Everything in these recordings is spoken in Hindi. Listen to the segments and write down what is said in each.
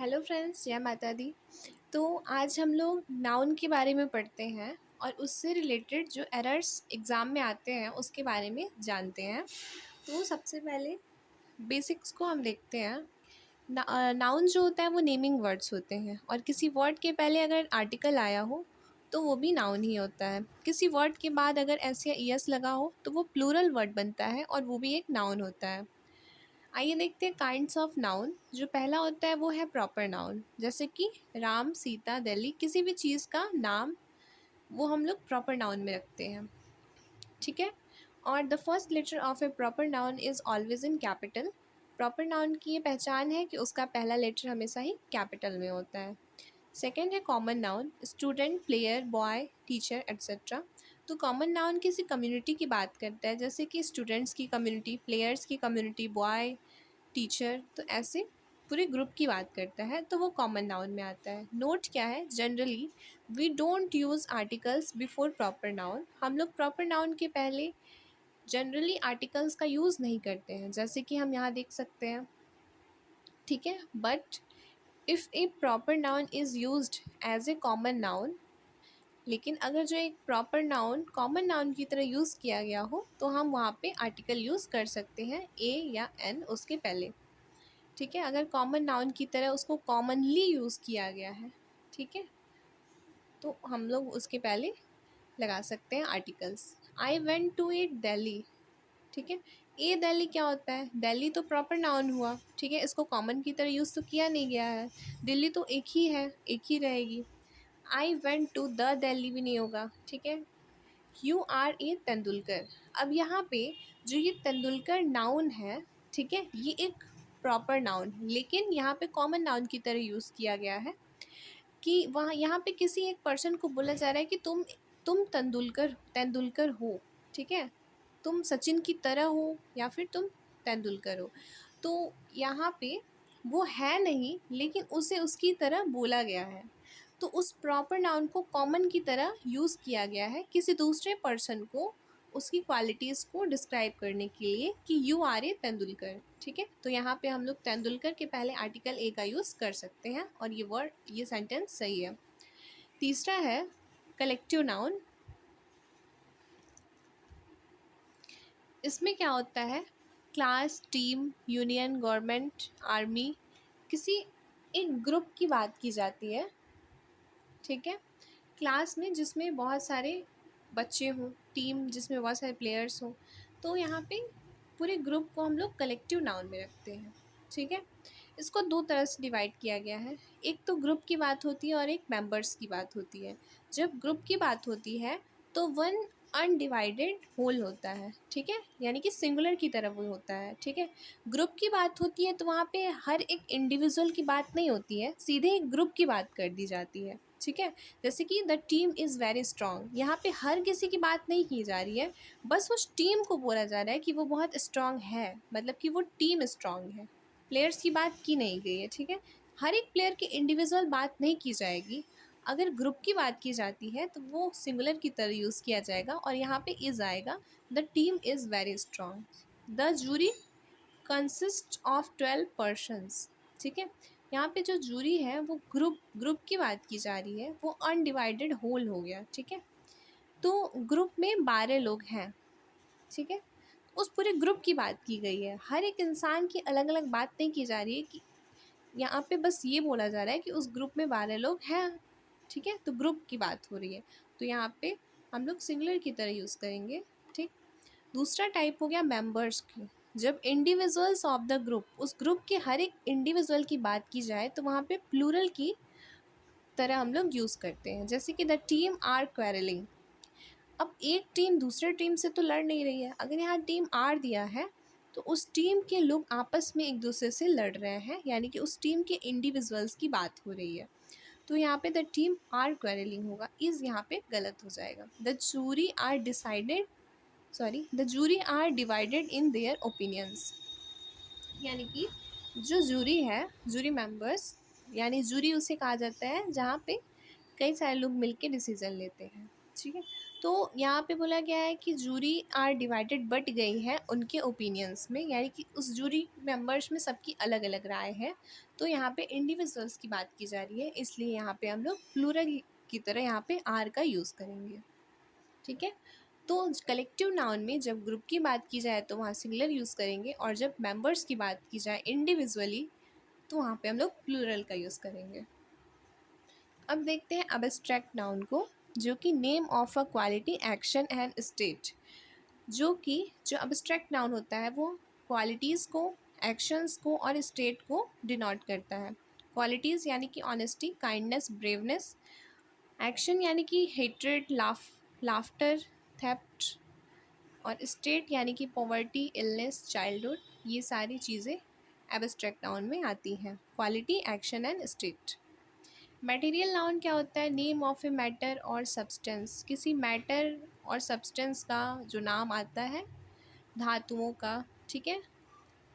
हेलो फ्रेंड्स, जय माता दी। तो आज हम लोग नाउन के बारे में पढ़ते हैं और उससे रिलेटेड जो एरर्स एग्ज़ाम में आते हैं उसके बारे में जानते हैं। तो सबसे पहले बेसिक्स को हम देखते हैं। नाउन जो होता है वो नेमिंग वर्ड्स होते हैं और किसी वर्ड के पहले अगर आर्टिकल आया हो तो वो भी नाउन ही होता है। किसी वर्ड के बाद अगर एस या ईएस लगा हो तो वो प्लूरल वर्ड बनता है और वो भी एक नाउन होता है। आइए देखते हैं काइंड्स ऑफ नाउन। जो पहला होता है वो है प्रॉपर नाउन, जैसे कि राम, सीता, दिल्ली, किसी भी चीज़ का नाम वो हम लोग प्रॉपर नाउन में रखते हैं। ठीक है। और the first letter of a proper noun is always in capital. Proper noun की ये पहचान है कि उसका पहला लेटर हमेशा ही कैपिटल में होता है। सेकेंड है common noun, student, player, boy, teacher etcetera. तो कॉमन नाउन किसी कम्युनिटी की बात करता है, जैसे कि स्टूडेंट्स की कम्युनिटी, प्लेयर्स की कम्युनिटी, बॉय, टीचर, तो ऐसे पूरे ग्रुप की बात करता है, तो वो कॉमन नाउन में आता है। नोट क्या है, generally we don't use articles before proper noun. हम लोग प्रॉपर नाउन के पहले जनरली आर्टिकल्स का यूज़ नहीं करते हैं, जैसे कि हम यहाँ देख सकते हैं। ठीक है। But if a proper noun is used as a common noun, लेकिन अगर जो एक प्रॉपर नाउन कॉमन नाउन की तरह यूज़ किया गया हो तो हम वहाँ पे आर्टिकल यूज़ कर सकते हैं, ए या एन उसके पहले। ठीक है। अगर कॉमन नाउन की तरह उसको कॉमनली यूज़ किया गया है, ठीक है, तो हम लोग उसके पहले लगा सकते हैं आर्टिकल्स। आई वेंट टू ए दिल्ली। ठीक है। ए दिल्ली क्या होता है, दिल्ली तो प्रॉपर नाउन हुआ। ठीक है। इसको कॉमन की तरह यूज़ तो किया नहीं गया है, दिल्ली तो एक ही है, एक ही रहेगी। I went to the Delhi भी नहीं होगा। ठीक है। You are a Tendulkar. अब यहाँ पे जो ये तेंदुलकर नाउन है, ठीक है, ये एक प्रॉपर नाउन है, लेकिन यहाँ पे कॉमन नाउन की तरह यूज़ किया गया है कि वहाँ यहाँ पे किसी एक पर्सन को बोला जा रहा है कि तुम तेंदुलकर तेंदुलकर हो। ठीक है। तुम सचिन की तरह हो या फिर तुम तेंदुलकर हो। तो यहाँ पे वो है नहीं, लेकिन उसे उसकी तरह बोला गया है, तो उस प्रॉपर नाउन को कॉमन की तरह यूज़ किया गया है किसी दूसरे पर्सन को उसकी क्वालिटीज़ को डिस्क्राइब करने के लिए कि यू आर ए तेंदुलकर। ठीक है। तो यहाँ पे हम लोग तेंदुलकर के पहले आर्टिकल ए का यूज़ कर सकते हैं और ये सेंटेंस सही है। तीसरा है कलेक्टिव नाउन। इसमें क्या होता है, class, team, union, government, army, किसी एक ग्रुप की बात की जाती है। ठीक है। क्लास में जिसमें बहुत सारे बच्चे हों, टीम जिसमें बहुत सारे प्लेयर्स हों, तो यहाँ पे पूरे ग्रुप को हम लोग कलेक्टिव नाउन में रखते हैं। ठीक है। इसको दो तरह से डिवाइड किया गया है, एक तो ग्रुप की बात होती है और एक मेंबर्स की बात होती है। जब ग्रुप की बात होती है तो वन अनडिवाइडेड होल होता है। ठीक है। यानी कि सिंगुलर की तरह वो होता है। ठीक है। ग्रुप की बात होती है तो वहाँ पे हर एक इंडिविजुअल की बात नहीं होती है, सीधे एक ग्रुप की बात कर दी जाती है। ठीक है। जैसे कि the team is very strong, यहाँ पे हर किसी की बात नहीं की जा रही है, बस उस टीम को बोला जा रहा है कि वो बहुत स्ट्रांग है, मतलब कि वो टीम स्ट्रांग है। प्लेयर्स की बात की नहीं गई है। ठीक है। हर एक प्लेयर की इंडिविजुअल बात नहीं की जाएगी। अगर ग्रुप की बात की जाती है तो वो सिंगुलर की तरह यूज़ किया जाएगा और यहाँ पे इज़ आएगा, the team is very strong. The jury consist of 12 persons. ठीक है। यहाँ पे जो जूरी है वो ग्रुप की बात की जा रही है, वो अनडिवाइडेड होल हो गया। ठीक है। तो ग्रुप में 12 लोग हैं। ठीक है। उस पूरे ग्रुप की बात की गई है, हर एक इंसान की अलग अलग बात नहीं की जा रही है कि यहाँ पे बस ये बोला जा रहा है कि उस ग्रुप में 12 लोग हैं। ठीक है। तो ग्रुप की बात हो रही है, तो यहाँ पे हम लोग सिंगुलर की तरह यूज़ करेंगे। ठीक। दूसरा टाइप हो गया मेंबर्स की। जब इंडिविजुअल्स ऑफ द ग्रुप, उस ग्रुप के हर एक इंडिविजुअल की बात की जाए तो वहाँ पे प्लूरल की तरह हम लोग यूज़ करते हैं, जैसे कि द टीम आर क्वेरलिंग। अब एक टीम दूसरे टीम से तो लड़ नहीं रही है, अगर यहाँ टीम आर दिया है तो उस टीम के लोग आपस में एक दूसरे से लड़ रहे हैं, यानी कि उस टीम के इंडिविजुअल्स की बात हो रही है। तो यहाँ पे द टीम आर क्वेरलिंग होगा, इज़ यहाँ पे गलत हो जाएगा। The jury are divided in their opinions. यानी कि जो जूरी है, जूरी मेंबर्स, यानी जूरी उसे कहा जाता है जहाँ पे कई सारे लोग मिलके डिसीजन लेते हैं। ठीक है। तो यहाँ पे बोला गया है कि जूरी आर डिवाइडेड, बट गई है उनके ओपिनियंस में, यानी कि उस जूरी मेंबर्स में सबकी अलग अलग राय है। तो यहाँ पे इंडिविजुअल्स की बात की जा रही है, इसलिए यहाँ पे हम लोग प्लूरल की तरह यहाँ पे आर का यूज़ करेंगे। ठीक है, तो कलेक्टिव नाउन में जब ग्रुप की बात की जाए तो वहाँ सिंगुलर यूज़ करेंगे, और जब मेंबर्स की बात की जाए इंडिविजुअली तो वहाँ पे हम लोग प्लूरल का यूज़ करेंगे। अब देखते हैं अब्स्ट्रैक्ट नाउन को, जो कि name of a quality, action and state. जो अब्स्ट्रैक्ट नाउन होता है वो क्वालिटीज़ को, एक्शंस को और स्टेट को डिनोट करता है। क्वालिटीज़ यानी कि ऑनेस्टी, काइंडनेस, ब्रेवनेस। एक्शन यानी कि हेट्रेड, लाफ्टर, थेफ्ट। और स्टेट यानी कि पॉवर्टी, इलनेस, चाइल्डहुड। ये सारी चीज़ें एब्स्ट्रैक्ट नाउन में आती हैं, quality, action and state. Material noun क्या होता है? नेम ऑफ ए मैटर और सब्सटेंस। किसी मैटर और सब्सटेंस का जो नाम आता है, धातुओं का, ठीक है,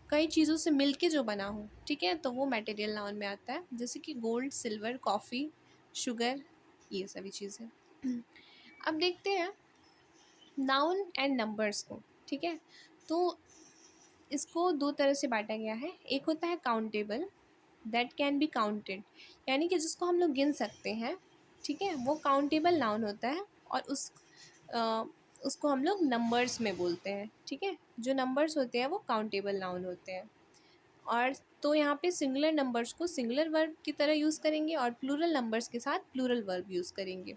कई चीज़ों से मिलके जो बना हो, ठीक है, तो वो मटेरियल नाउन में आता है, जैसे कि गोल्ड, सिल्वर, कॉफ़ी, शुगर, ये सभी चीज़ें। अब देखते हैं नाउन एंड नंबर्स को। ठीक है, तो इसको दो तरह से बांटा गया है। एक होता है countable, that can be counted, यानी कि जिसको हम लोग गिन सकते हैं, ठीक है, वो काउंटेबल नाउन होता है। और उसको हम लोग नंबर्स में बोलते हैं। ठीक है, जो नंबर्स होते हैं वो काउंटेबल नाउन होते हैं। और तो यहाँ पे सिंगुलर नंबर्स को सिंगुलर वर्ब की तरह यूज़ करेंगे और प्लूरल नंबर्स के साथ प्लूरल वर्ब यूज़ करेंगे।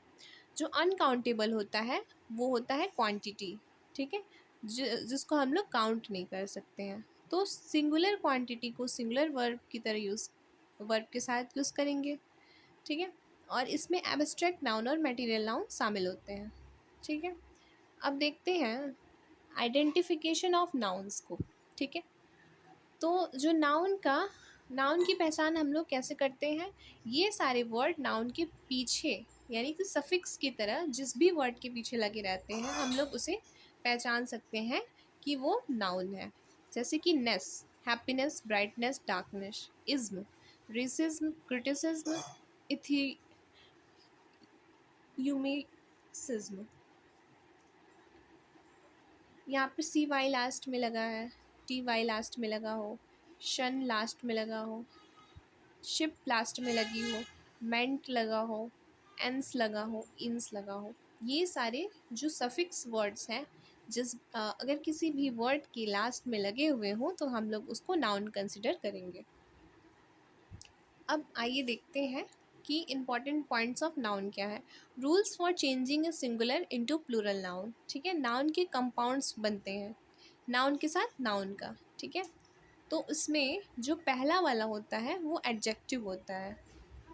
जो अनकाउंटेबल होता है वो होता है क्वांटिटी। ठीक है, जिसको हम लोग काउंट नहीं कर सकते हैं। तो सिंगुलर क्वांटिटी को सिंगुलर वर्ब के साथ यूज़ करेंगे। ठीक है, और इसमें एब्स्ट्रैक्ट नाउन और मटेरियल नाउन शामिल होते हैं। ठीक है, अब देखते हैं आइडेंटिफिकेशन ऑफ नाउन्स को। ठीक है, तो जो नाउन की पहचान हम लोग कैसे करते हैं? ये सारे वर्ड नाउन के पीछे, यानी कि सफिक्स की तरह जिस भी वर्ड के पीछे लगे रहते हैं, हम लोग उसे पहचान सकते हैं कि वो नाउन है। जैसे कि ness, happiness, brightness, darkness. Ism, racism, criticism, इथ्यूमिसिज्म। यहाँ पे सी वाई लास्ट में लगा है, टी वाई लास्ट में लगा हो, शन लास्ट में लगा हो, शिप लास्ट में लगी हो, मेंट लगा हो, एंस लगा हो, इंस लगा हो। ये सारे जो सफिक्स वर्ड्स हैं, अगर किसी भी वर्ड के लास्ट में लगे हुए हों तो हम लोग उसको नाउन कंसिडर करेंगे। अब आइए देखते हैं कि इम्पॉर्टेंट पॉइंट्स ऑफ नाउन क्या है। Rules for changing a singular into plural noun. ठीक है, नाउन के कंपाउंड्स बनते हैं नाउन के साथ नाउन का। ठीक है, तो उसमें जो पहला वाला होता है वो एडजेक्टिव होता है।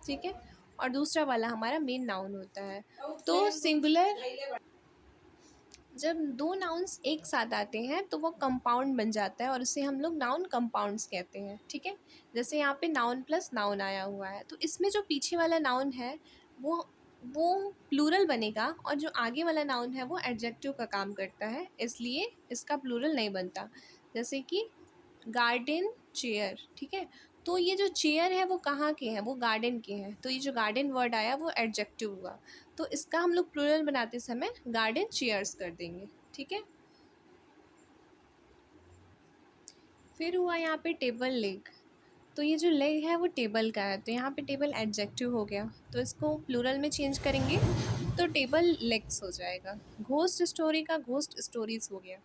ठीक है, और दूसरा वाला हमारा मेन नाउन होता है। तो सिंगुलर, जब दो नाउन्स एक साथ आते हैं तो वो कंपाउंड बन जाता है और उसे हम लोग नाउन कंपाउंड्स कहते हैं। ठीक है, जैसे यहाँ पे नाउन प्लस नाउन आया हुआ है, तो इसमें जो पीछे वाला नाउन है वो वो प्लूरल बनेगा, और जो आगे वाला नाउन है वो एडजेक्टिव का काम करता है, इसलिए इसका प्लूरल नहीं बनता। जैसे कि गार्डन, चेयर। ठीक है, तो ये जो चेयर है वो कहाँ के हैं? वो गार्डन के हैं, तो ये जो गार्डन वर्ड आया वो एडजेक्टिव हुआ, तो इसका हम लोग प्लूरल बनाते समय गार्डन चेयर्स कर देंगे। ठीक है, फिर हुआ यहाँ पे टेबल लेग। तो ये जो लेग है वो टेबल का है, तो यहाँ पे टेबल एडजेक्टिव हो गया, तो इसको प्लूरल में चेंज करेंगे तो टेबल लेग्स हो जाएगा। घोस्ट स्टोरी का घोस्ट स्टोरीज हो गया।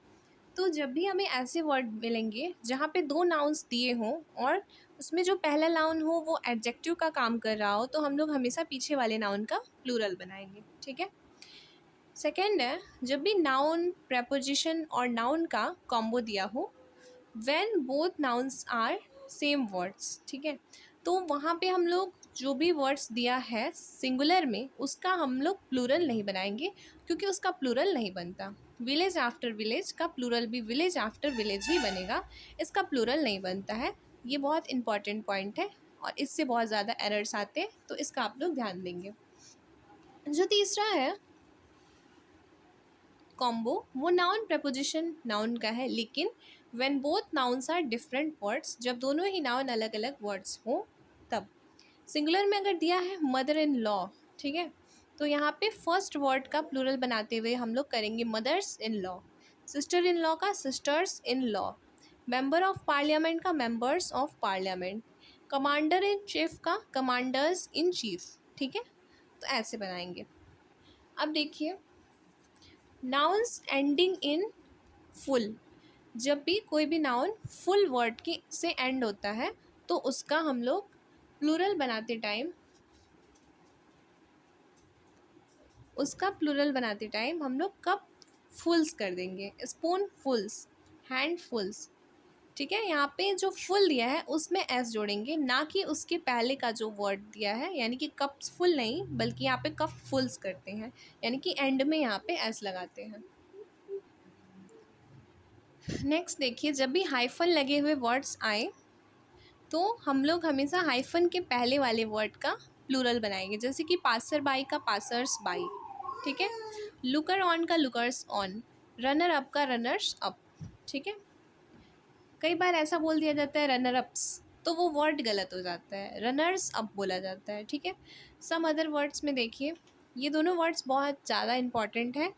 तो जब भी हमें ऐसे वर्ड मिलेंगे जहाँ पे दो नाउन्स दिए हों और उसमें जो पहला नाउन हो वो एडजेक्टिव का काम कर रहा हो, तो हम लोग हमेशा पीछे वाले नाउन का प्लूरल बनाएंगे। ठीक है, सेकेंड है, जब भी नाउन, प्रेपोजिशन और नाउन का कॉम्बो दिया हो, when both nouns are same words. ठीक है, तो वहाँ पे हम लोग जो भी वर्ड्स दिया है सिंगुलर में उसका हम लोग प्लूरल नहीं बनाएंगे, क्योंकि उसका प्लूरल नहीं बनता। विलेज आफ्टर विलेज का प्लूरल भी विलेज आफ्टर विलेज ही बनेगा, इसका प्लूरल नहीं बनता है। ये बहुत इंपॉर्टेंट पॉइंट है और इससे बहुत ज़्यादा एरर्स आते हैं, तो इसका आप लोग ध्यान देंगे। जो तीसरा है कॉम्बो, वो नाउन प्रपोजिशन नाउन का है, लेकिन when both nouns are different words, जब दोनों ही नाउन अलग अलग वर्ड्स हो तब। सिंगुलर में अगर दिया है मदर इन लॉ, ठीक है, तो यहाँ पे फर्स्ट वर्ड का प्लूरल बनाते हुए हम लोग करेंगे mothers in law, sister in law का sisters in law, member of parliament का members of parliament, commander in chief का कमांडर्स इन चीफ। ठीक है, तो ऐसे बनाएंगे। अब देखिए, नाउन्स एंडिंग इन फुल, जब भी कोई भी नाउन फुल वर्ड की से एंड होता है तो उसका हम लोग प्लूरल बनाते टाइम हम लोग कप फुल्स कर देंगे, स्पून फुल्स, हैंड फुल्स। ठीक है, यहाँ पे जो फुल दिया है उसमें एस जोड़ेंगे, ना कि उसके पहले का जो वर्ड दिया है, यानी कि कप्स फुल नहीं बल्कि यहाँ पे कप फुल्स करते हैं, यानी कि एंड में यहाँ पे एस लगाते हैं। नेक्स्ट देखिए, जब भी हाइफन लगे हुए वर्ड्स आए तो हम लोग हमेशा हाइफन के पहले वाले वर्ड का प्लूरल बनाएंगे, जैसे कि पासर बाई का पासर्स बाई। ठीक है, लुकर ऑन का लुकर्स ऑन, रनर अप का रनर्स अप। ठीक है, कई बार ऐसा बोल दिया जाता है रनर अप्स, तो वो वर्ड गलत हो जाता है, रनर्स अप बोला जाता है। ठीक है, सम अदर वर्ड्स में देखिए, ये दोनों वर्ड्स बहुत ज़्यादा इम्पॉर्टेंट है,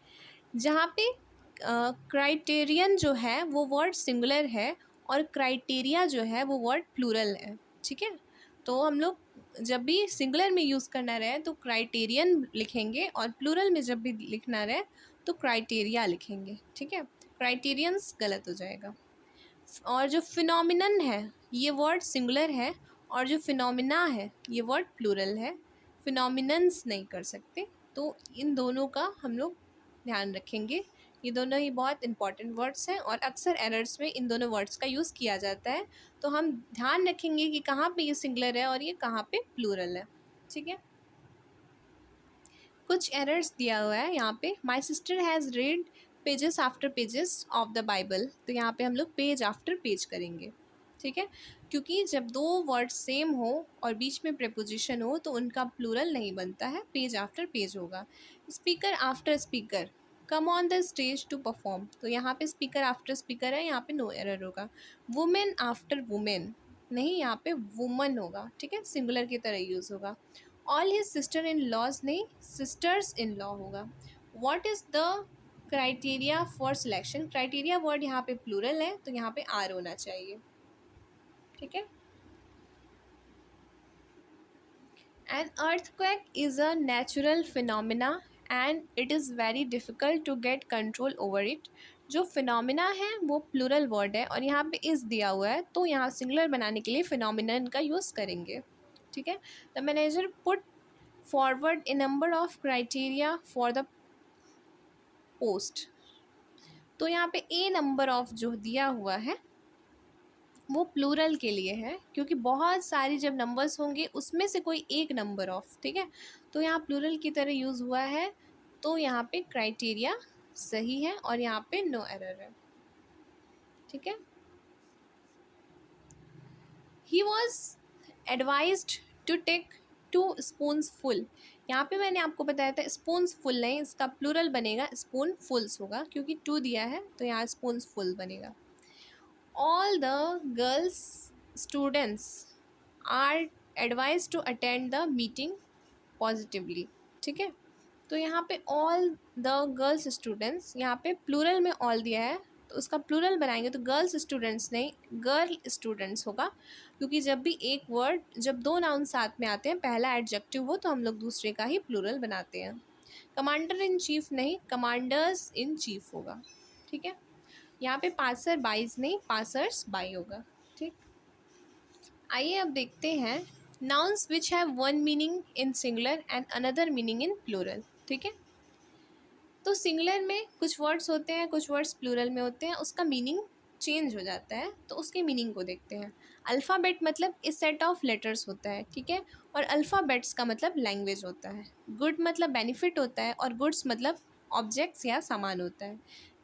जहाँ पे क्राइटेरियन जो है वो वर्ड सिंगुलर है और क्राइटेरिया जो है वो वर्ड प्लूरल है। ठीक है, तो हम लोग जब भी सिंगुलर में यूज़ करना रहे तो क्राइटेरियन लिखेंगे और प्लूरल में जब भी लिखना रहे तो क्राइटेरिया लिखेंगे। ठीक है, क्राइटेरियंस गलत हो जाएगा। और जो फिनोमिनन है ये वर्ड सिंगुलर है और जो फिनोमिना है ये वर्ड प्लूरल है, फिनोमिनन्स नहीं कर सकते। तो इन दोनों का हम लोग ध्यान रखेंगे, ये दोनों ही बहुत इंपॉर्टेंट वर्ड्स हैं और अक्सर एरर्स में इन दोनों वर्ड्स का यूज़ किया जाता है, तो हम ध्यान रखेंगे कि कहाँ पे ये सिंगुलर है और ये कहाँ पे प्लूरल है। ठीक है, कुछ एरर्स दिया हुआ है यहाँ पे, my sister has read pages after pages of the Bible, तो यहाँ पे हम लोग पेज आफ्टर पेज करेंगे। ठीक है, क्योंकि जब दो वर्ड सेम हो और बीच में प्रेपोजिशन हो तो उनका प्लूरल नहीं बनता है, पेज आफ्टर पेज होगा। Speaker after speaker, come on the stage to perform, तो यहाँ पे स्पीकर आफ्टर स्पीकर है, यहाँ पे नो एरर होगा। वुमेन आफ्टर वुमेन नहीं, यहाँ पे वुमन होगा। ठीक है, सिंगुलर की तरह यूज़ होगा। All his sister in laws नहीं, सिस्टर्स इन लॉ होगा। What is the criteria for selection, criteria word यहाँ पे प्लूरल है तो यहाँ पे आर होना चाहिए। ठीक है, an earthquake is a natural phenomena and it is very difficult to get control over it, जो फिनोमिना है वो प्लूरल वर्ड है और यहाँ पे इज़ दिया हुआ है तो यहाँ सिंगुलर बनाने के लिए फिनोमिनन का यूज़ करेंगे। ठीक है, the manager put forward A number of criteria for the post, तो यहाँ पे ए नंबर ऑफ जो दिया हुआ है वो प्लूरल के लिए है, क्योंकि बहुत सारी जब नंबर्स होंगे उसमें से कोई एक नंबर ऑफ। ठीक है, तो यहाँ प्लूरल की तरह यूज़ हुआ है तो यहाँ पे क्राइटेरिया सही है और यहाँ पे नो एरर है। ठीक है, he was advised to take 2 spoons full, यहाँ पे मैंने आपको बताया था स्पून्स फुल नहीं, इसका प्लूरल बनेगा स्पून फुल्स होगा, क्योंकि 2 दिया है तो यहाँ स्पून्स फुल बनेगा। All the girls students are advise to attend the meeting positively. ठीक है, तो यहाँ पे ऑल द गर्ल्स स्टूडेंट्स, यहाँ पे प्लूरल में ऑल दिया है तो उसका प्लूरल बनाएंगे तो गर्ल्स स्टूडेंट्स नहीं गर्ल स्टूडेंट्स होगा, क्योंकि जब भी एक वर्ड, जब दो नाउन साथ में आते हैं पहला एडजेक्टिव हो तो हम लोग दूसरे का ही प्लूरल बनाते हैं। कमांडर इन चीफ नहीं, कमांडर्स इन चीफ होगा। ठीक है, यहाँ पे पासर बाइज नहीं, पासर्स बाई होगा। ठीक, आइए अब देखते हैं nouns which have one meaning in singular and another meaning in plural. ठीक है, तो सिंगुलर में कुछ वर्ड्स होते हैं, कुछ वर्ड्स प्लूरल में होते हैं, उसका मीनिंग चेंज हो जाता है, तो उसके मीनिंग को देखते हैं। अल्फ़ाबेट मतलब इस सेट ऑफ लेटर्स होता है। ठीक है, और अल्फ़ाबेट्स का मतलब लैंग्वेज होता है। गुड मतलब बेनिफिट होता है और गुड्स मतलब ऑब्जेक्ट्स या सामान होता है।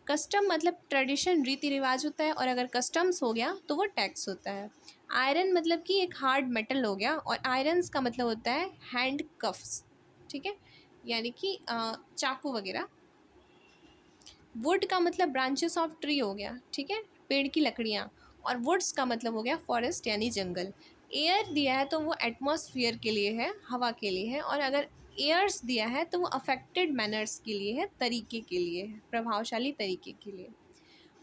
कस्टम मतलब ट्रेडिशन रीति रिवाज होता है और अगर कस्टम्स हो गया तो वो टैक्स होता है। आयरन मतलब कि एक हार्ड मेटल हो गया और आयरन्स का मतलब होता है हैंड कफ्स। ठीक है, यानी कि चाकू वगैरह। वुड का मतलब ब्रांचेस ऑफ ट्री हो गया। ठीक है, पेड़ की लकड़ियाँ, और वुड्स का मतलब हो गया फॉरेस्ट यानी जंगल। एयर दिया है तो वो एटमॉस्फेयर के लिए है, हवा के लिए है, और अगर एयर्स दिया है तो वो अफेक्टेड मैनर्स के लिए है, तरीके के लिए है, प्रभावशाली तरीके के लिए।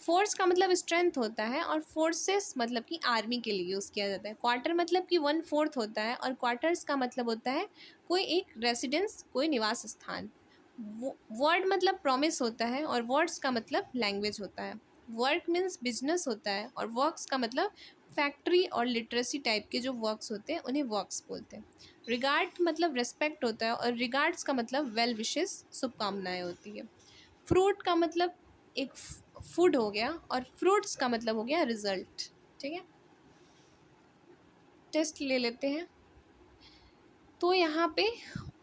फोर्स का मतलब स्ट्रेंथ होता है, और फोर्सेस मतलब कि आर्मी के लिए यूज़ किया जाता है। क्वार्टर मतलब कि 1/4 होता है, और क्वार्टर्स का मतलब होता है कोई एक रेसिडेंस, कोई निवास स्थान। वर्ड मतलब प्रॉमिस होता है, और वर्ड्स का मतलब लैंग्वेज होता है। वर्क मीन्स बिजनेस होता है, और वर्क्स का मतलब फैक्ट्री और लिटरेसी टाइप के जो वर्क्स होते हैं उन्हें वर्क्स बोलते हैं। रिगार्ड मतलब रिस्पेक्ट होता है, और रिगार्ड्स का मतलब वेल विशेस, शुभकामनाएं होती है। फ्रूट का मतलब एक फूड हो गया, और फ्रूट्स का मतलब हो गया रिजल्ट। ठीक है, टेस्ट ले लेते हैं। तो यहाँ पे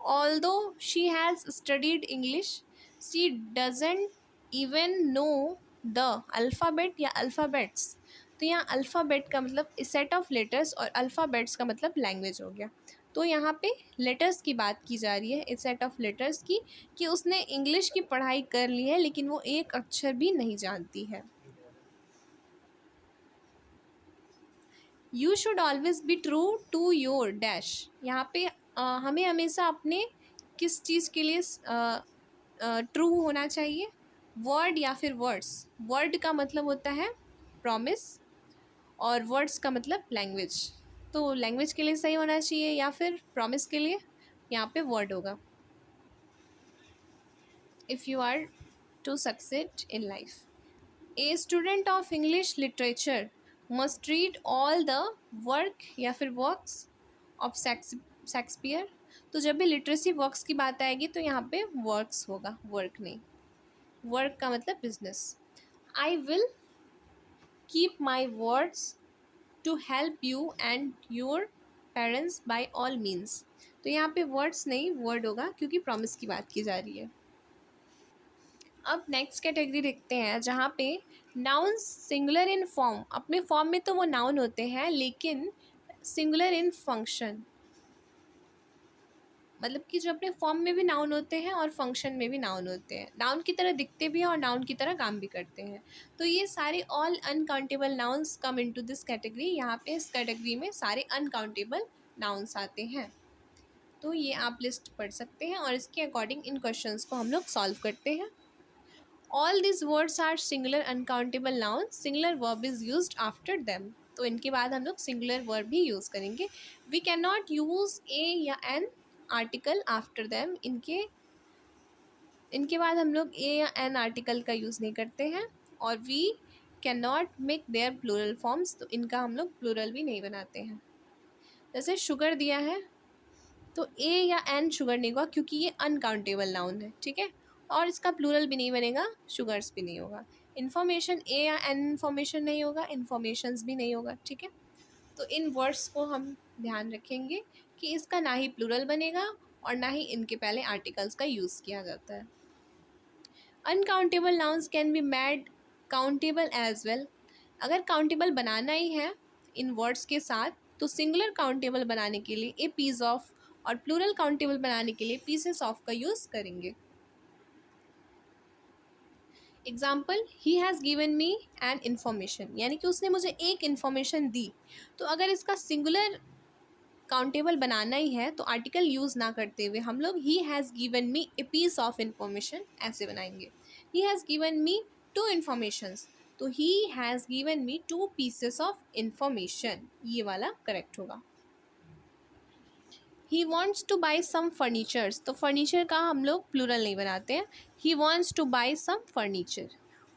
although she has studied English, she doesn't even know the alphabet या अल्फ़ाबेट्स। तो यहाँ अल्फ़ाबेट का मतलब सेट ऑफ लेटर्स, और अल्फ़ाबेट्स का मतलब लैंग्वेज हो गया। तो यहाँ पे लेटर्स की बात की जा रही है, इस सेट ऑफ लेटर्स की, कि उसने इंग्लिश की पढ़ाई कर ली है लेकिन वो एक अक्षर भी नहीं जानती है। You should always be true to your dash. यहाँ पे हमें हमेशा अपने किस चीज़ के लिए ट्रू होना चाहिए, वर्ड या फिर वर्ड्स। वर्ड का मतलब होता है प्रॉमिस, और वर्ड्स का मतलब लैंग्वेज। तो लैंग्वेज के लिए सही होना चाहिए या फिर प्रॉमिस के लिए, यहाँ पे वर्ड होगा। If you are to succeed in life, a student of English literature must read all the work या फिर वर्क्स ऑफ शेक्सपियर। तो जब भी लिटरेसी वर्क्स की बात आएगी तो यहाँ पे वर्क्स होगा, वर्क नहीं। वर्क का मतलब business. I will keep my words to help you and your parents by all means. तो यहाँ पे वर्ड्स नहीं, वर्ड होगा, क्योंकि प्रॉमिस की बात की जा रही है। अब नेक्स्ट कैटेगरी देखते हैं, जहाँ पे नाउन सिंगुलर इन फॉर्म, अपने फॉर्म में तो वो नाउन होते हैं लेकिन सिंगुलर इन फंक्शन, मतलब कि जो अपने फॉर्म में भी नाउन होते हैं और फंक्शन में भी नाउन होते हैं, नाउन की तरह दिखते भी हैं और नाउन की तरह काम भी करते हैं। तो ये सारे all uncountable nouns come into this category. यहाँ पे इस कैटेगरी में सारे अनकाउंटेबल नाउन्स आते हैं। तो ये आप लिस्ट पढ़ सकते हैं, और इसके अकॉर्डिंग इन क्वेश्चंस को हम लोग सॉल्व करते हैं। All this words are singular uncountable noun, singular verb is used after them. तो इनके बाद हम लोग सिंगुलर वर्ब भी यूज़ करेंगे। We can not use a या एन आर्टिकल आफ्टर देम। इनके बाद हम लोग ए या एन आर्टिकल का यूज़ नहीं करते हैं। और we can not make their plural forms, तो इनका हम लोग प्लूरल भी नहीं बनाते हैं। जैसे शुगर दिया है तो ए या एन शुगर नहीं होगा, क्योंकि ये अनकाउंटेबल नाउन है। ठीक है, और इसका प्लूरल भी नहीं बनेगा, शुगर्स भी नहीं होगा। इन्फॉर्मेशन ए या एन इन्फॉर्मेशन नहीं होगा, इन्फॉर्मेशंस भी नहीं होगा। ठीक है, तो इन वर्ड्स को हम ध्यान रखेंगे कि इसका ना ही प्लूरल बनेगा और ना ही इनके पहले आर्टिकल्स का यूज़ किया जाता है। Uncountable nouns can be made countable as well. अगर काउंटेबल बनाना ही है इन वर्ड्स के साथ, तो सिंगुलर काउंटेबल बनाने के लिए ए पीस ऑफ, और प्लूरल काउंटेबल बनाने के लिए पीसेस ऑफ का यूज़ करेंगे। Example, he has given me an information, यानी कि उसने मुझे एक इन्फॉर्मेशन दी। तो अगर इसका सिंगुलर काउंटेबल बनाना ही है तो आर्टिकल यूज़ ना करते हुए हम लोग he has given me a piece of information ऐसे बनाएंगे। He has given me two informations, तो he has given me two pieces of information, ये वाला करेक्ट होगा। He wants to buy some furnitures, तो फर्नीचर का हम लोग प्लूरल नहीं बनाते हैं। He wants to buy some furniture.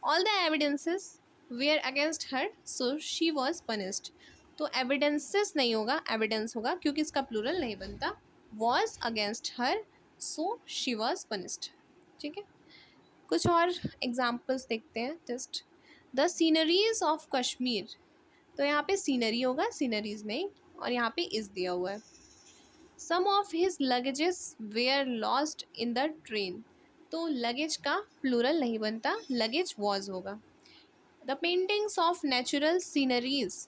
All the evidences were against her, so she was punished. तो एविडेंसेस नहीं होगा, एविडेंस होगा, क्योंकि इसका प्लूरल नहीं बनता। Was against her, so she was punished. ठीक है, कुछ और एग्जाम्पल्स देखते हैं just. The sceneries of Kashmir, तो यहाँ पे सीनरी होगा, सीनरीज नहीं, और यहाँ पे इस दिया हुआ है। Some of his luggages were lost in the train, तो लगेज का प्लूरल नहीं बनता, लगेज वॉज होगा। The paintings of natural sceneries,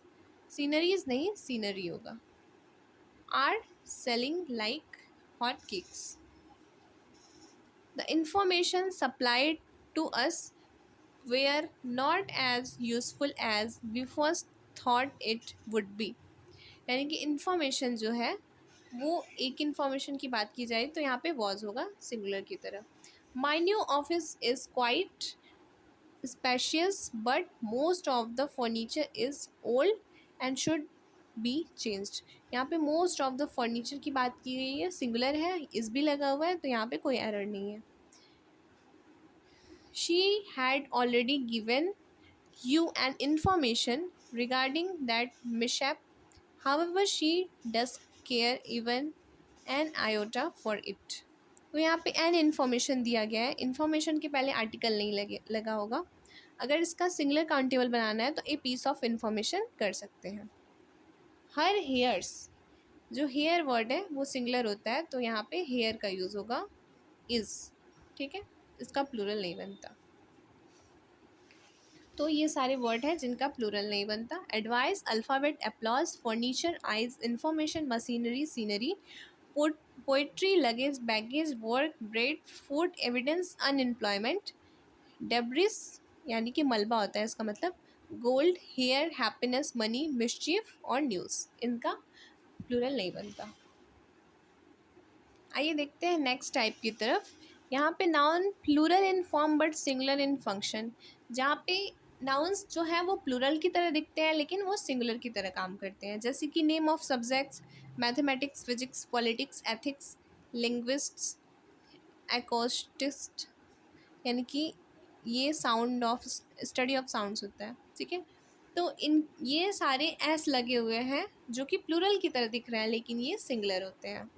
sceneries नहीं, सीनरी होगा। Are selling like hot cakes. The information supplied to us were not as useful as we first thought it would be. यानी कि इंफॉर्मेशन जो है वो एक इंफॉर्मेशन की बात की जाए तो यहाँ पे वॉज होगा सिंगुलर की तरह। My new office is quite spacious but most of the furniture is old and should be changed. यहाँ पे मोस्ट ऑफ द फर्नीचर की बात की गई है, सिंगुलर है, इस भी लगा हुआ है, तो यहाँ पे कोई एरर नहीं है। She had already given you an information regarding that mishap. However, she does care even an iota for it. तो यहाँ पे एन इन्फॉर्मेशन दिया गया है, इन्फॉर्मेशन के पहले आर्टिकल नहीं लगा होगा। अगर इसका सिंगुलर काउंटेबल बनाना है तो ए पीस ऑफ इन्फॉर्मेशन कर सकते हैं। हर हेयर्स, जो हेयर वर्ड है वो सिंगुलर होता है, तो यहाँ पे हेयर का यूज़ होगा इज़, ठीक है, इसका प्लूरल नहीं बनता। तो ये सारे वर्ड हैं जिनका प्लूरल नहीं बनता। Advice, alphabet, applause, furniture, eyes, information, machinery, scenery, poetry, luggage, baggage, work, bread, food, evidence, unemployment, debris यानी कि मलबा होता है इसका मतलब, gold, hair, happiness, money, mischief और न्यूज़, इनका प्लूरल नहीं बनता। आइए देखते हैं नेक्स्ट टाइप की तरफ। यहाँ पे noun plural in form but singular in function, जहाँ पे नाउन्स जो है वो प्लूरल की तरह दिखते हैं लेकिन वो सिंगुलर की तरह काम करते हैं, जैसे कि name of subjects, mathematics, physics, politics, ethics, linguists, acoustics, यानी कि ये sound of study of sounds होता है, ठीक है। तो इन ये सारे एस लगे हुए हैं जो कि प्लूरल की तरह दिख रहे हैं लेकिन ये सिंगुलर होते हैं।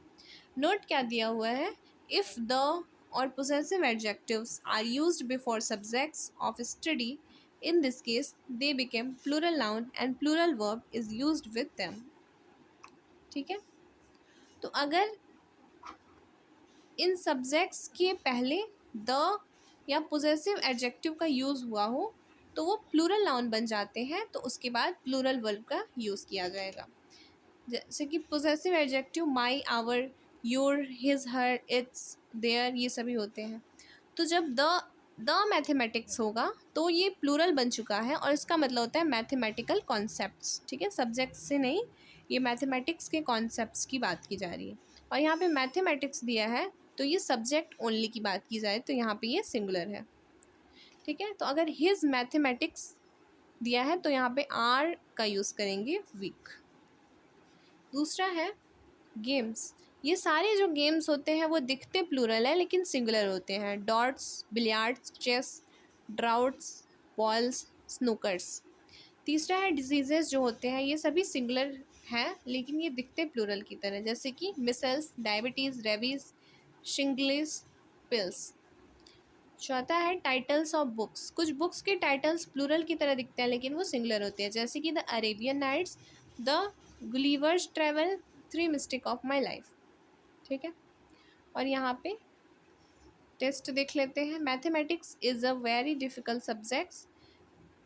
नोट क्या दिया हुआ है, इफ़ द और possessive adjectives are used before subjects of study, in this case they become plural noun and plural verb is used with them, ठीक है। तो अगर इन सब्जेक्ट्स के पहले द या possessive adjective का यूज़ हुआ हो तो वो प्लूरल नाउन बन जाते हैं, तो उसके बाद प्लूरल वर्ब का यूज़ किया जाएगा। जैसे कि possessive adjective my, our, your, his, her, its, their, ये सभी होते हैं। तो जब द मैथमेटिक्स होगा तो ये प्लूरल बन चुका है और इसका मतलब होता है मैथमेटिकल कॉन्सेप्ट्स, ठीक है, सब्जेक्ट से नहीं, ये मैथमेटिक्स के कॉन्सेप्ट्स की बात की जा रही है। और यहाँ पे मैथमेटिक्स दिया है तो ये सब्जेक्ट ओनली की बात की जाए तो यहाँ पे ये सिंगुलर है, ठीक है। तो अगर हिज मैथमेटिक्स दिया है तो यहाँ पे आर का यूज़ करेंगे, वीक। दूसरा है गेम्स। ये सारे जो गेम्स होते हैं वो दिखते प्लूरल है लेकिन सिंगुलर होते हैं, darts, billiards, chess, draughts, bowls, snookers. तीसरा है डिजीजेस जो होते हैं, ये सभी सिंगुलर हैं लेकिन ये दिखते प्लूरल की तरह, जैसे कि मिसल्स, डायबिटीज़, रेबीज, शिंगलिस, पिल्स। चौथा है टाइटल्स ऑफ बुक्स। कुछ बुक्स के टाइटल्स प्लूरल की तरह दिखते हैं लेकिन वो सिंगुलर होते हैं, जैसे कि the Arabian Nights, the Gulliver's travel, three mistake of my life, ठीक है। और यहाँ पे टेस्ट देख लेते हैं। Mathematics is a very difficult subjects,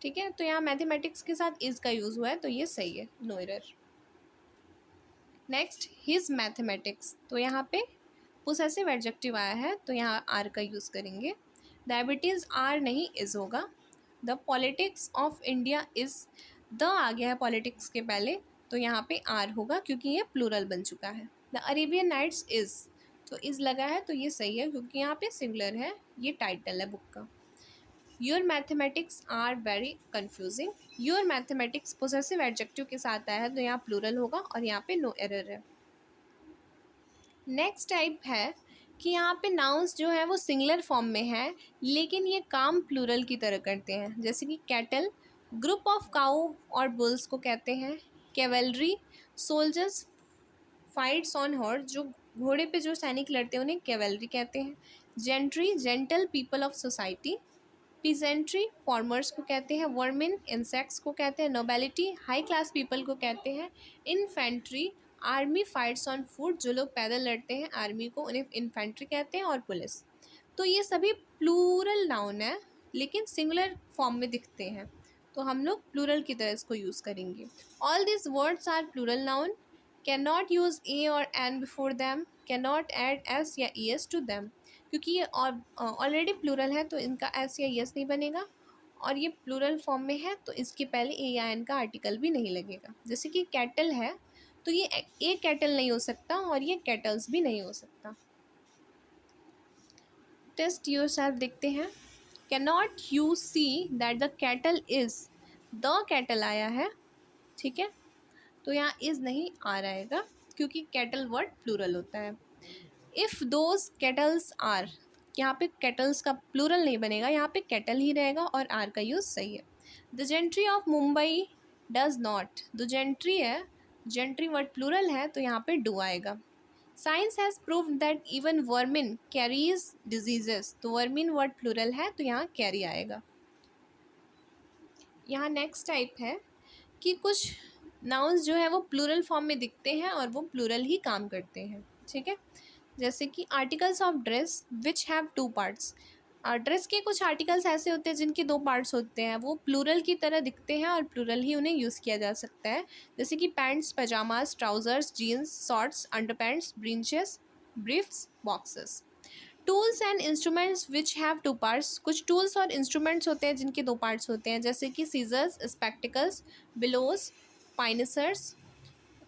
ठीक है, तो यहाँ मैथमेटिक्स के साथ इज़ का यूज़ हुआ है तो ये सही है, no error. Next his mathematics, तो यहाँ पे पोसेसिव एडजेक्टिव आया है तो यहाँ आर का यूज़ करेंगे। डायबिटीज़ आर नहीं, इज़ होगा। The politics of India is, the आ गया है पॉलिटिक्स के पहले तो यहाँ पे आर होगा क्योंकि ये प्लूरल बन चुका है। द अरेबियन नाइट्स इज़, तो इज़ लगा है तो ये सही है क्योंकि यहाँ पे सिंगुलर है, ये टाइटल है बुक का। Your mathematics are very confusing, your mathematics possessive adjective के साथ आया है तो यहाँ प्लूरल होगा और यहाँ पे नो एरर है। नेक्स्ट टाइप है कि यहाँ पे नाउन्स जो है वो सिंगुलर फॉर्म में है लेकिन ये काम प्लूरल की तरह करते हैं, जैसे कि कैटल, ग्रुप ऑफ काऊ और बुल्स को कहते हैं। Cavalry, soldiers fights on horse, जो घोड़े पे जो सैनिक लड़ते हैं उन्हें कैवेलरी कहते हैं। Gentry, gentle people of society. Peasantry, farmers को कहते हैं। वर्मिन, इंसेक्ट्स को कहते हैं। नोबेलिटी, हाई क्लास पीपल को कहते हैं। Infantry, army fights on foot, जो लोग पैदल लड़ते हैं आर्मी को उन्हें इन्फेंट्री कहते हैं। और पुलिस। तो ये सभी प्लूरल नाउन है लेकिन सिंगुलर फॉर्म में दिखते हैं तो हम लोग प्लूरल की तरह इसको यूज़ करेंगे। All this words are plural noun, can not use a और an before them, can not add S या ई एस टू दैम, क्योंकि ये ऑलरेडी प्लूरल है तो इनका एस या एस नहीं बनेगा, और ये प्लूरल फॉर्म में है तो इसके पहले ए या एन का आर्टिकल भी नहीं लगेगा। जैसे कि कैटल है तो ये एक कैटल नहीं हो सकता और ये कैटल्स भी नहीं हो सकता। टेस्ट योरसेल्फ देखते हैं। Can not you see that the cattle is, the cattle आया है, ठीक है, तो यहाँ इज नहीं आ रहेगा क्योंकि कैटल वर्ड प्लूरल होता है। इफ़ दोज केटल्स आर, यहाँ पे केटल्स का प्लूरल नहीं बनेगा, यहाँ पे केटल ही रहेगा और आर का यूज़ सही है। The gentry of Mumbai does not, the gentry है, जेंट्री वर्ड प्लूरल है तो यहाँ पे डू आएगा। Science has proved that even vermin carries diseases, तो वर्मिन वर्ड प्लूरल है तो यहाँ कैरी आएगा। यहाँ नेक्स्ट टाइप है कि कुछ नाउन्स जो है वो प्लूरल फॉर्म में दिखते हैं और वो प्लूरल ही काम करते हैं, ठीक है। जैसे कि articles of dress which have two parts, dress के कुछ आर्टिकल्स ऐसे होते हैं जिनके दो पार्ट्स होते हैं, वो प्लूरल की तरह दिखते हैं और प्लूरल ही उन्हें यूज़ किया जा सकता है। जैसे कि pants, pyjamas, trousers, jeans, shorts, underpants, breeches, briefs, boxes. Tools and instruments which have two parts, कुछ टूल्स और इंस्ट्रूमेंट्स होते हैं जिनके दो पार्ट्स होते हैं, जैसे कि scissors, spectacles, bellows, pincers,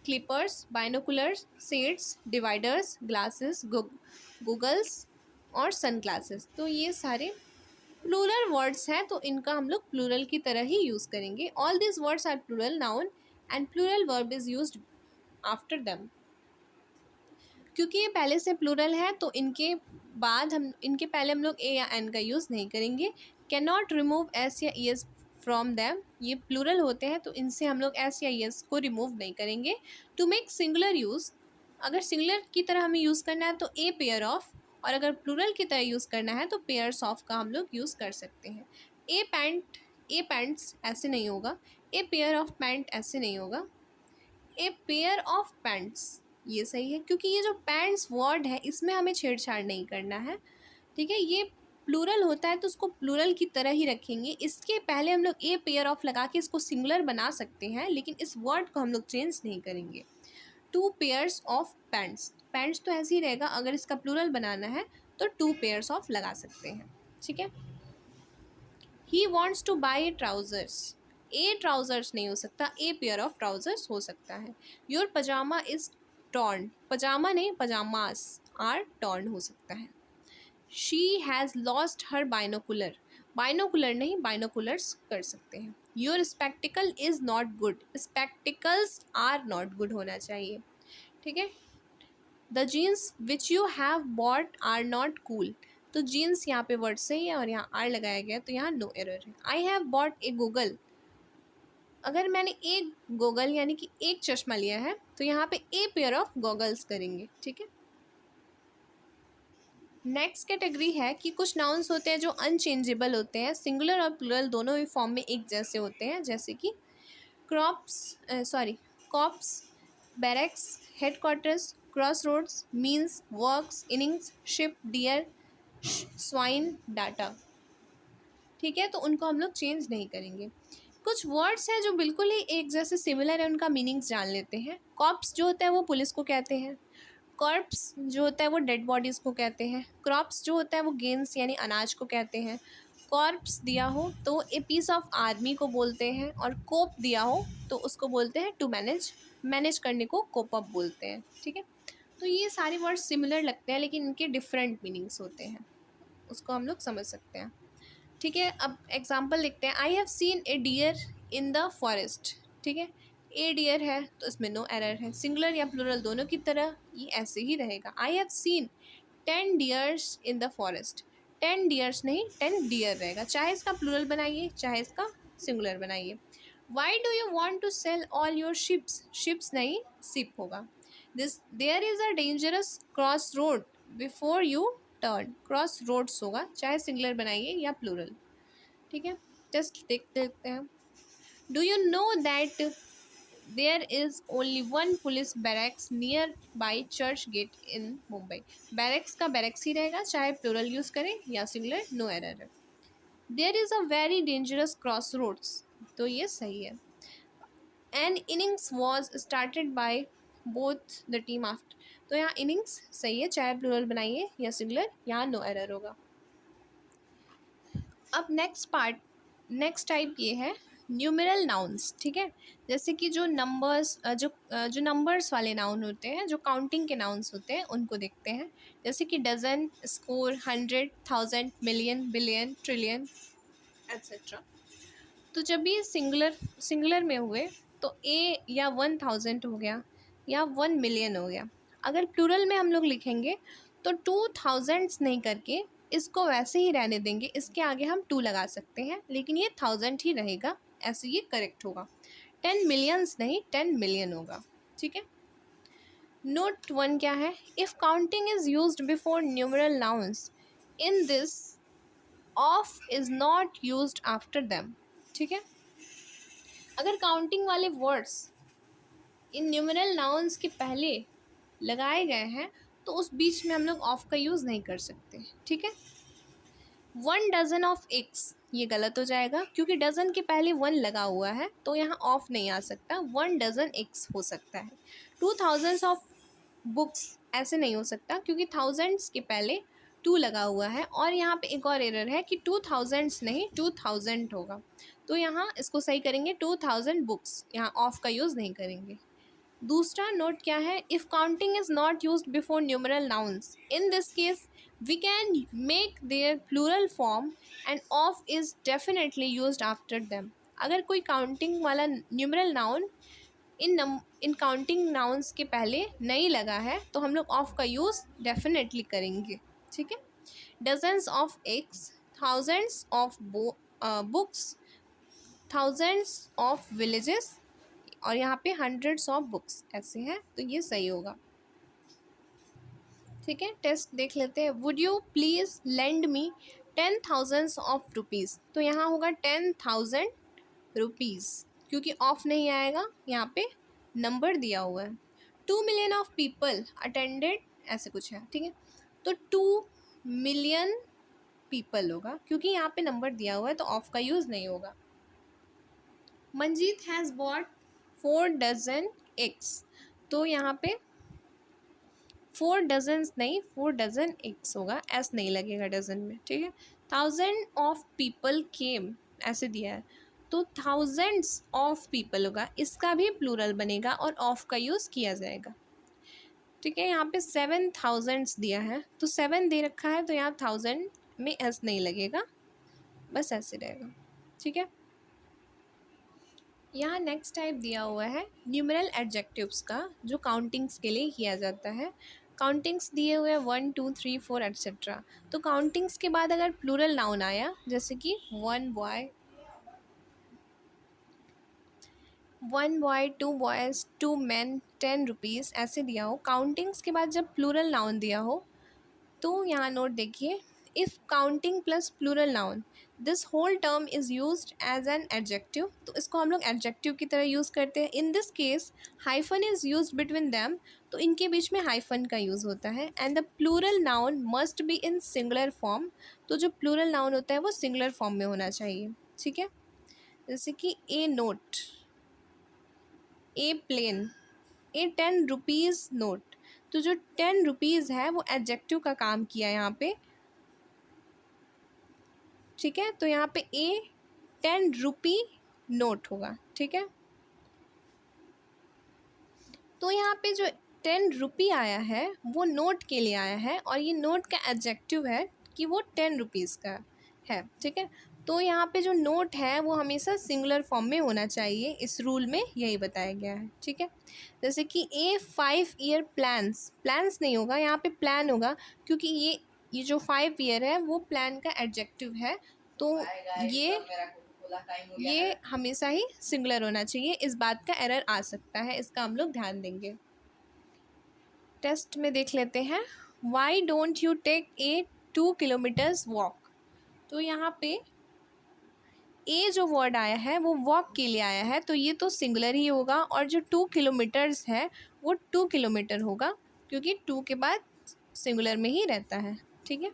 clippers, binoculars, sets, dividers, glasses, goggles और सन ग्लासेस। तो ये सारे प्लूरल वर्ड्स हैं तो इनका हम लोग प्लूरल की तरह ही यूज़ करेंगे। All this words are plural noun and plural verb is used after them. क्योंकि ये पहले से प्लूरल है तो इनके बाद इनके पहले हम लोग ए या एन का यूज़ नहीं करेंगे। कैन नॉट रिमूव एस या ई एस फ्रॉम दैम, ये प्लूरल होते हैं तो इनसे हम लोग एस या ई एस को रिमूव नहीं करेंगे। टू मेक सिंगुलर यूज़, अगर सिंगुलर की तरह हमें यूज़ करना है तो ए पेयर ऑफ, और अगर प्लूरल की तरह यूज़ करना है तो पेयर्स ऑफ का हम लोग यूज़ कर सकते हैं। ए पैंट, ए पैंट्स ऐसे नहीं होगा, ए पेयर ऑफ पैंट ऐसे नहीं होगा, ए पेयर ऑफ पैंट्स ये सही है क्योंकि ये जो पैंट्स वर्ड है इसमें हमें छेड़छाड़ नहीं करना है, ठीक है। ये प्लूरल होता है तो उसको प्लूरल की तरह ही रखेंगे। इसके पहले हम लोग ए पेयर ऑफ लगा के इसको सिंगुलर बना सकते हैं लेकिन इस वर्ड को हम लोग चेंज नहीं करेंगे। Two pairs of pants, pants तो ऐसे ही रहेगा, अगर इसका प्लूरल बनाना है तो टू पेयर्स ऑफ लगा सकते हैं, ठीक है। ही wants to by trousers, A trousers नहीं हो सकता, ए पेयर ऑफ ट्राउजर्स हो सकता है। Your pyjama is torn, pyjama नहीं पजामास आर टॉर्न हो सकता है। She has lost her binocular, binocular नहीं बाइनोकुलर्स कर सकते हैं। Your spectacle is not good, spectacles are not good होना चाहिए, ठीक है। The jeans which you have bought are not cool, तो जीन्स यहाँ पे वर्ड सही है और यहाँ आर लगाया गया तो यहाँ नो एरर है। I have bought A Google, अगर मैंने एक गॉगल यानी कि एक चश्मा लिया है तो यहाँ पे ए पेयर ऑफ गॉगल्स करेंगे, ठीक है। नेक्स्ट कैटेगरी है कि कुछ नाउन्स होते हैं जो अनचेंजेबल होते हैं, सिंगुलर और प्लूरल दोनों ही फॉर्म में एक जैसे होते हैं, जैसे कि corps, barracks, headquarters, cross roads, means, works, innings, sheep, deer, swine, data, ठीक है। तो उनको हम लोग चेंज नहीं करेंगे। कुछ वर्ड्स हैं जो बिल्कुल ही एक जैसे सिमिलर है, उनका मीनिंग्स जान लेते हैं। कॉप्स जो होता है वो पुलिस को कहते हैं, कॉर्प्स जो होता है वो डेड बॉडीज़ को कहते हैं, क्रॉप्स जो होता है वो गेंस यानी अनाज को कहते हैं, कॉर्प्स दिया हो तो ए पीस ऑफ आर्मी को बोलते हैं, और कोप दिया हो तो उसको बोलते हैं टू मैनेज, मैनेज करने को कोप अप बोलते हैं, ठीक है। तो ये सारे वर्ड्स सिमिलर लगते हैं लेकिन इनके डिफरेंट मीनिंग्स होते हैं, उसको हम लोग समझ सकते हैं, ठीक है। अब एग्जाम्पल लिखते हैं। I have seen a deer in the forest, ठीक है, ए डियर है तो इसमें नो एरर है। सिंगुलर या प्लूरल दोनों की तरह ये ऐसे ही रहेगा। I have seen 10 deers in the forest, 10 deers नहीं 10 डियर रहेगा, चाहे इसका प्लूरल बनाइए चाहे इसका सिंगुलर बनाइए। Why do you want to sell all your sheeps, sheeps नहीं सिप होगा। There is a dangerous cross road before you turn, cross roads होगा, चाहे सिंगुलर बनाइए या प्लूरल, ठीक है। टेस्ट देखते हैं। Do you know that there is only one police barracks near by church gate in Mumbai, barracks का बैरक्स ही रहेगा चाहे प्लूरल यूज़ करें या सिंगुलर, नो एरर है। There is a very dangerous cross roads, तो ये सही है। An innings was started by both the team after, तो यहाँ इनिंग्स सही है चाहे प्लूरल बनाइए या सिंगुलर, यहाँ नो एरर होगा। अब नेक्स्ट टाइप ये है न्यूमेरल नाउन्स, ठीक है, जैसे कि जो नंबर्स जो नंबर्स वाले नाउन होते हैं, जो काउंटिंग के नाउन्स होते हैं, उनको देखते हैं। जैसे कि dozen, score, 100, 1000, million, billion, trillion, etcetera. तो जब ये सिंगुलर में हुए तो ए या 1000 हो गया या 1 मिलियन हो गया। अगर प्लूरल में हम लोग लिखेंगे तो 2000 नहीं करके इसको वैसे ही रहने देंगे, इसके आगे हम 2 लगा सकते हैं, लेकिन ये 1000 ही रहेगा, ऐसे ये करेक्ट होगा। 10 मिलियंस नहीं, 10 मिलियन होगा, ठीक है। नोट 1 क्या है? If counting is used before numeral nouns in this of is not used after them, ठीक है। अगर काउंटिंग वाले वर्ड्स इन न्यूमेरल नाउन्स के पहले लगाए गए हैं तो उस बीच में हम लोग ऑफ का यूज़ नहीं कर सकते, ठीक है। 1 डजन ऑफ एग्स, ये गलत हो जाएगा क्योंकि डजन के पहले 1 लगा हुआ है, तो यहाँ ऑफ नहीं आ सकता। 1 डजन एग्स हो सकता है। 2000 ऑफ बुक्स, ऐसे नहीं हो सकता क्योंकि थाउजेंड्स के पहले 2 लगा हुआ है। और यहाँ पे एक और एरर है कि 2000 नहीं, 2000 होगा, तो यहाँ इसको सही करेंगे 2000 बुक्स, यहाँ ऑफ का यूज़ नहीं करेंगे। दूसरा नोट क्या है? If counting is not used before numeral nouns in this case we can make their plural form and of is definitely used after them. अगर कोई काउंटिंग वाला numeral noun in counting nouns के पहले नहीं लगा है तो हम लोग ऑफ का यूज़ डेफिनेटली करेंगे, ठीक है। Dozens of eggs, thousands of books, thousands of villages, और यहाँ पे 100s ऑफ बुक्स ऐसे हैं, तो ये सही होगा, ठीक है। टेस्ट देख लेते हैं। Would you please lend me 10,000 of rupees, तो यहाँ होगा 10,000 रुपीज़ क्योंकि ऑफ नहीं आएगा, यहाँ पे नंबर दिया हुआ है। 2 मिलियन ऑफ पीपल अटेंडेड, ऐसे कुछ है, ठीक है। तो 2 मिलियन पीपल होगा क्योंकि यहाँ पे नंबर दिया हुआ है, तो ऑफ का यूज़ नहीं होगा। Manjeet has bought 4 dozen eggs, तो यहाँ पे 4 डजन्स नहीं, 4 डजन एग्स होगा, एस नहीं लगेगा डजन में, ठीक है। 1000 ऑफ पीपल केम, ऐसे दिया है, तो थाउजेंड्स ऑफ पीपल होगा, इसका भी प्लूरल बनेगा और ऑफ का यूज़ किया जाएगा, ठीक है। यहाँ पे 7000 दिया है, तो 7 दे रखा है, तो यहाँ 1000 में एस नहीं लगेगा, बस ऐसे रहेगा, ठीक है। यहाँ नेक्स्ट टाइप दिया हुआ है न्यूमरल एडजेक्टिव्स का, जो काउंटिंग्स के लिए किया जाता है। काउंटिंग्स दिए हुए हैं 1 2 3 4 एट्सेट्रा। तो काउंटिंग्स के बाद अगर प्लूरल नाउन आया, जैसे कि 1 बॉय 2 बॉयज़ 2 men 10 रुपीज़, ऐसे दिया हो। काउंटिंग्स के बाद जब प्लूरल नाउन दिया हो तो यहाँ नोट देखिए, if counting plus plural noun this whole term is used as an adjective, तो इसको हम लोग एडजेक्टिव की तरह यूज़ करते हैं। In this case hyphen is used between them, तो इनके बीच में हाइफन का यूज़ होता है। And the plural noun must be in singular form, तो जो प्लूरल नाउन होता है वो सिंगुलर फॉर्म में होना चाहिए, ठीक है। जैसे कि ए नोट, ए प्लेन, ए 10 रुपीज़ नोट, तो जो 10 रुपीज़ है वो एडजेक्टिव का काम किया यहाँ पे, ठीक है। तो यहाँ पे ए 10 रुपी नोट होगा, ठीक है। तो यहाँ पे जो 10 रुपी आया है वो नोट के लिए आया है, और ये नोट का एडजेक्टिव है कि वो 10 रुपीज़ का है, ठीक है। तो यहाँ पे जो नोट है वो हमेशा सिंगुलर फॉर्म में होना चाहिए, इस रूल में यही बताया गया है, ठीक है। जैसे कि ए 5 ईयर प्लान्स, प्लान्स नहीं होगा, यहाँ पे प्लान होगा क्योंकि ये जो 5 ईयर है वो प्लान का एडजेक्टिव है, तो ये हमेशा ही सिंगुलर होना चाहिए। इस बात का एरर आ सकता है, इसका हम लोग ध्यान देंगे। टेस्ट में देख लेते हैं। Why don't you take a 2 kilometres walk, तो यहाँ पे ए जो वर्ड आया है वो वॉक के लिए आया है, तो ये तो सिंगुलर ही होगा, और जो 2 किलोमीटर्स है वो 2 किलोमीटर होगा क्योंकि 2 के बाद सिंगुलर में ही रहता है, ठीक है।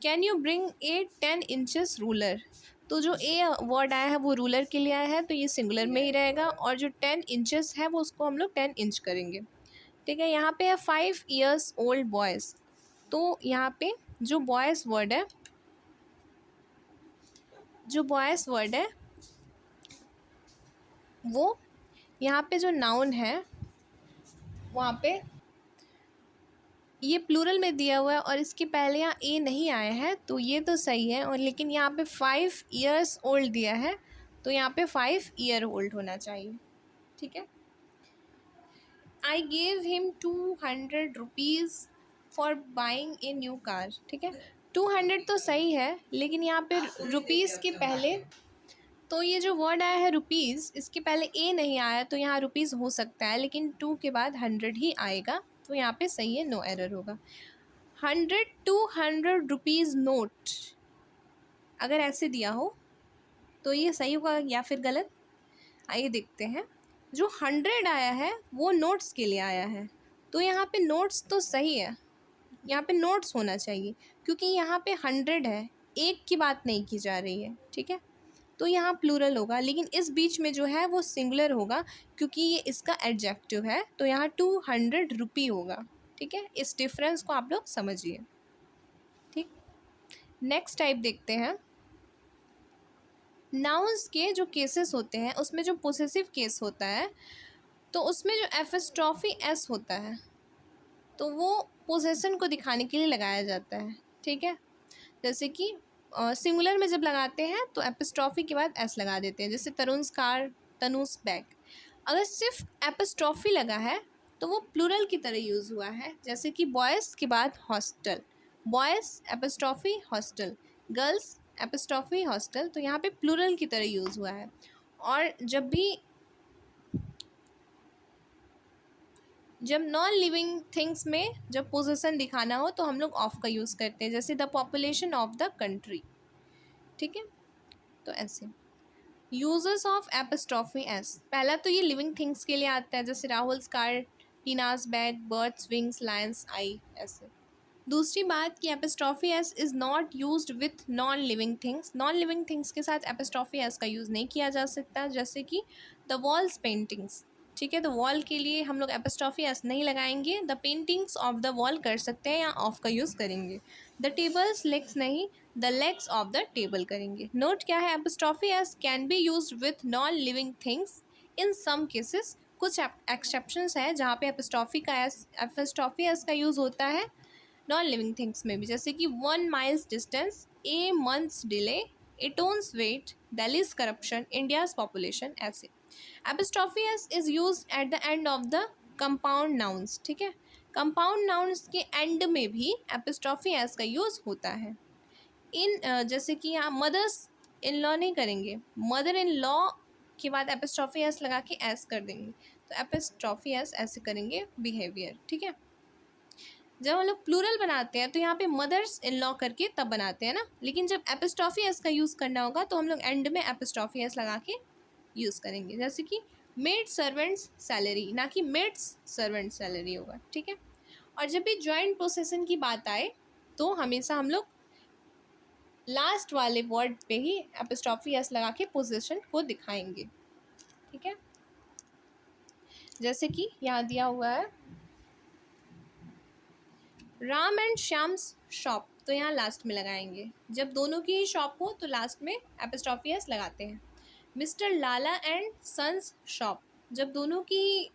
Can you bring a 10 inches ruler, तो जो ए वर्ड आया है वो रूलर के लिए आया है, तो ये सिंगुलर में ही रहेगा, और जो 10 इंचेस है वो उसको हम लोग 10 इंच करेंगे, ठीक है। यहाँ पे है 5 years ओल्ड बॉयज़, तो यहाँ पे जो बॉयज़ वर्ड है वो यहाँ पे जो नाउन है वहाँ पे ये प्लूरल में दिया हुआ है और इसके पहले यहाँ ए नहीं आया है, तो ये तो सही है। और लेकिन यहाँ पे 5 years ओल्ड दिया है, तो यहाँ पे 5 year ओल्ड होना चाहिए। ठीक है। I gave him 200 rupees for buying a new car. ठीक है, 200 तो सही है, लेकिन यहाँ पे रुपीज़ के पहले, तो ये जो वर्ड आया है रुपीज़, इसके पहले ए नहीं आया, तो यहाँ रुपीज़ हो सकता है, लेकिन 2 के बाद 100 ही आएगा, तो यहाँ पे सही है, नो एरर होगा। 100 रुपीज़ नोट अगर ऐसे दिया हो तो ये सही होगा या फिर गलत, आइए देखते हैं। जो 100 आया है वो नोट्स के लिए आया है, तो यहाँ पे नोट्स तो सही है, यहाँ पे नोट्स होना चाहिए, क्योंकि यहाँ पे 100 है, एक की बात नहीं की जा रही है। ठीक है, तो यहाँ प्लूरल होगा, लेकिन इस बीच में जो है वो सिंगुलर होगा, क्योंकि ये इसका एडजेक्टिव है, तो यहाँ 200 रुपी होगा। ठीक है, इस डिफरेंस को आप लोग समझिए। ठीक, नेक्स्ट टाइप देखते हैं। नाउन्स के जो केसेस होते हैं उसमें जो पोसेसिव केस होता है, तो उसमें जो एपिस्ट्रॉफी एस होता है, तो वो पोसेसन को दिखाने के लिए लगाया जाता है। ठीक है, जैसे कि सिंगुलर में जब लगाते हैं तो एपिस्ट्रॉफी के बाद एस लगा देते हैं, जैसे तरुण कार, तनुज बैग। अगर सिर्फ एपिस्ट्रॉफी लगा है तो वो प्लूरल की तरह यूज़ हुआ है, जैसे कि बॉयज़ के बाद hostel, boys epistrophe hostel, girls epistrophe hostel, तो यहाँ पे प्लूरल की तरह यूज़ हुआ है। और जब नॉन लिविंग थिंग्स में जब पोजीशन दिखाना हो तो हम लोग ऑफ का यूज़ करते हैं, जैसे the population of the country. ठीक है, तो ऐसे यूजर्स ऑफ एपिस्ट्रॉफी एस, पहला तो ये लिविंग थिंग्स के लिए आता है, जैसे Rahul car, Tina's bag, birds wings, lions eye, ऐसे। दूसरी बात कि apostrophe S is not used with non living things, non living things के साथ एपिस्ट्रॉफी एस का यूज़ नहीं किया जा सकता, जैसे कि द वॉल्स पेंटिंग्स। ठीक है, तो वॉल के लिए हम लोग एपिस्ट्रॉफी एस नहीं लगाएंगे, the paintings of the wall कर सकते हैं या ऑफ का यूज़ करेंगे। द टेबल्स लेग्स नहीं, the legs of the table करेंगे। नोट क्या है, apostrophe s can be used with non living things in some cases, कुछ एक्सेप्शंस है जहाँ पे एपिस्ट्रॉफी एस का यूज़ होता है नॉन लिविंग थिंग्स में भी, जैसे कि 1 miles distance, a months delay, a tons weight, Delhi's corruption, India's population, ऐसे। Apostrophe s is used at the end of the compound nouns. ठीक है, कंपाउंड नाउन्स के एंड में भी एपिस्ट्रॉफी एस का यूज़ होता है। जैसे कि यहाँ मदर्स इन लॉ नहीं करेंगे, मदर इन लॉ के बाद एपिस्ट्रॉफी एस लगा के एस कर देंगे, तो एपिस्ट्रॉफी एस ऐसे करेंगे बिहेवियर। ठीक है, जब हम लोग प्लूरल बनाते हैं तो यहाँ पे मदर्स इन लॉ करके तब बनाते हैं ना, लेकिन जब एपिस्ट्रॉफी एस का यूज़ करना होगा तो हम लोग एंड में एपिस्ट्रॉफी एस लगा के यूज़ करेंगे, जैसे कि मेड सर्वेंट्स सैलरी, ना कि मेड्स सर्वेंट सैलरी होगा। ठीक है, और जब भी जॉइंट पोसेसन की बात आए तो हमेशा हम लोग लास्ट वाले वर्ड पे ही एपिस्ट्रॉफी एस लगा के पोसेसन को दिखाएंगे। ठीक है, जैसे कि यहाँ दिया हुआ है राम एंड श्याम्स शॉप, तो यहाँ लास्ट में लगाएंगे, जब दोनों की ही शॉप हो तो लास्ट में एपिस्ट्रॉफी एस लगाते हैं। Mister Lala and sons shop, जब दोनों की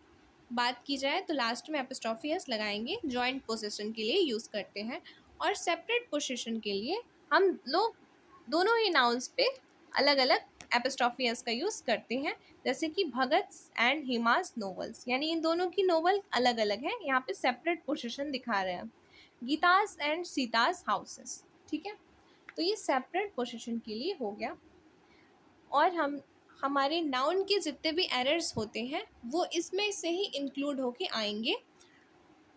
बात की जाए तो लास्ट में एपिस्ट्रॉफी एस लगाएंगे, जॉइंट पोजीशन के लिए यूज़ करते हैं। और सेपरेट पोजीशन के लिए हम लोग दोनों ही नाउन्स पे अलग अलग एपिस्ट्रॉफी एस का यूज़ करते हैं, जैसे कि भगत एंड हिमास नोवेल्स, यानी इन दोनों की नोवेल अलग अलग है, यहाँ पे सेपरेट पोजीशन दिखा रहे हैं। गीतास एंड सीतास हाउसेस। ठीक है, तो ये सेपरेट पोजीशन के लिए हो गया। और हमारे नाउन के जितने भी एरर्स होते हैं वो इसमें से ही इंक्लूड होके आएंगे,